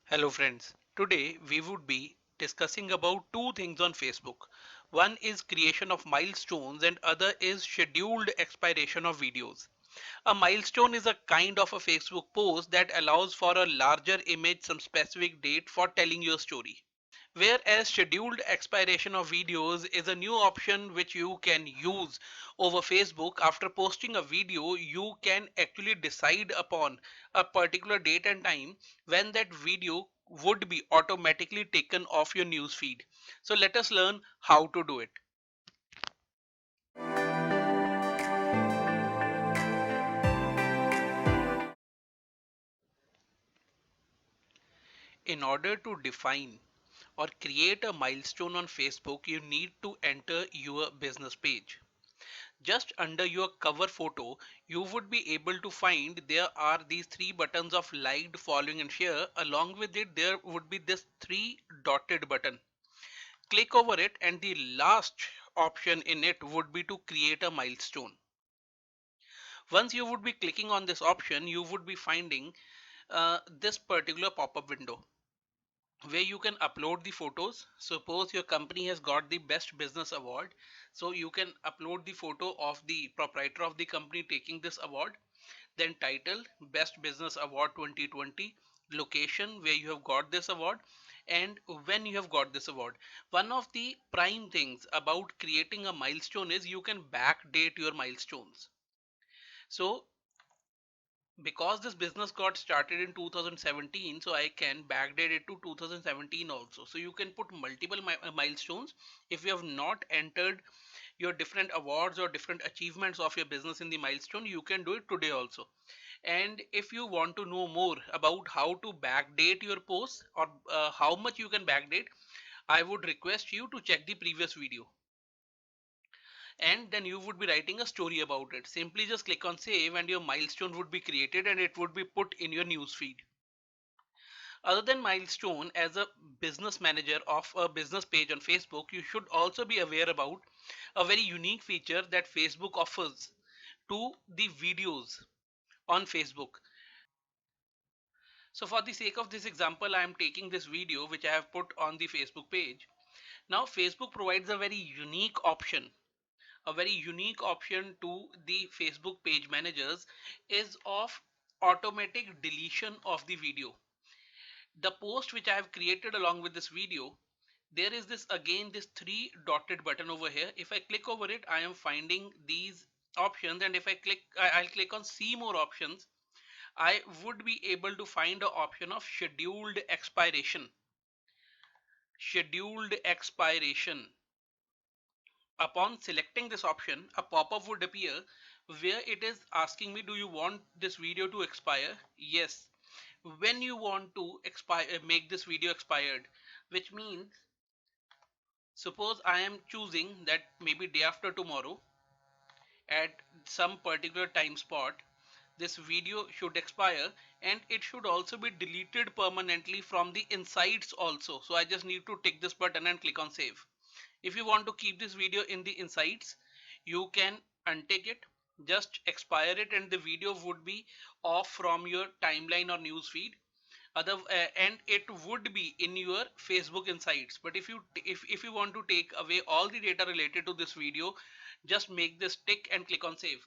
Hello friends. Today we would be discussing about two things on Facebook. One is creation of milestones and other is scheduled expiration of videos. A milestone is a kind of a Facebook post that allows for a larger image some specific date for telling your story. Whereas scheduled expiration of videos is a new option which you can use over Facebook. After posting a video, you can actually decide upon a particular date and time when that video would be automatically taken off your news feed. So let us learn how to do it. In order to define or create a milestone on Facebook, you need to enter your business page. Just under your cover photo, you would be able to find there are these three buttons of liked, following and share. Along with it, there would be this three dotted button. Click over it and the last option in it would be to create a milestone. Once you would be clicking on this option, you would be finding this particular pop-up window where you can upload the photos. Suppose your company has got the best business award, so you can upload the photo of the proprietor of the company taking this award, then title best business award 2020, location where you have got this award, and when you have got this award. One of the prime things about creating a milestone is you can backdate your milestones. So because this business got started in 2017, so I can backdate it to 2017 also. So you can put multiple milestones. If you have not entered your different awards or different achievements of your business in the milestone, you can do it today also. And if you want to know more about how to backdate your posts or how much you can backdate, I would request you to check the previous video, and then you would be writing a story about it. Simply just click on save and your milestone would be created and it would be put in your news feed. Other than milestone, as a business manager of a business page on Facebook, you should also be aware about a very unique feature that Facebook offers to the videos on Facebook. So for the sake of this example, I am taking this video which I have put on the Facebook page. Now Facebook provides a very unique option to the Facebook page managers is of automatic deletion of the video. The post which I have created along with this video, there is this again this three dotted button over here. If I click over it, I am finding these options, and if I click, I'll click on see more options. I would be able to find the option of scheduled expiration. Scheduled expiration. Upon selecting this option, a pop-up would appear where it is asking me, do you want this video to expire? Yes. When you want to make this video expired, which means suppose I am choosing that maybe day after tomorrow at some particular time spot, this video should expire, and it should also be deleted permanently from the insights also. So I just need to tick this button and click on save. If you want to keep this video in the insights, you can untick it, just expire it, and the video would be off from your timeline or news feed. And it would be in your Facebook insights. But if you want to take away all the data related to this video, just make this tick and click on save.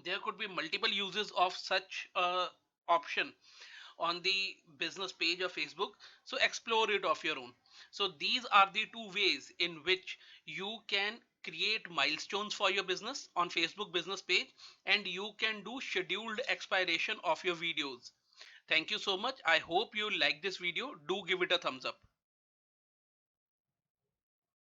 There could be multiple uses of such option on the business page of Facebook, so explore it of your own. So these are the two ways in which you can create milestones for your business on Facebook business page, and you can do scheduled expiration of your videos. Thank you so much. I hope you like this video. Do give it a thumbs up.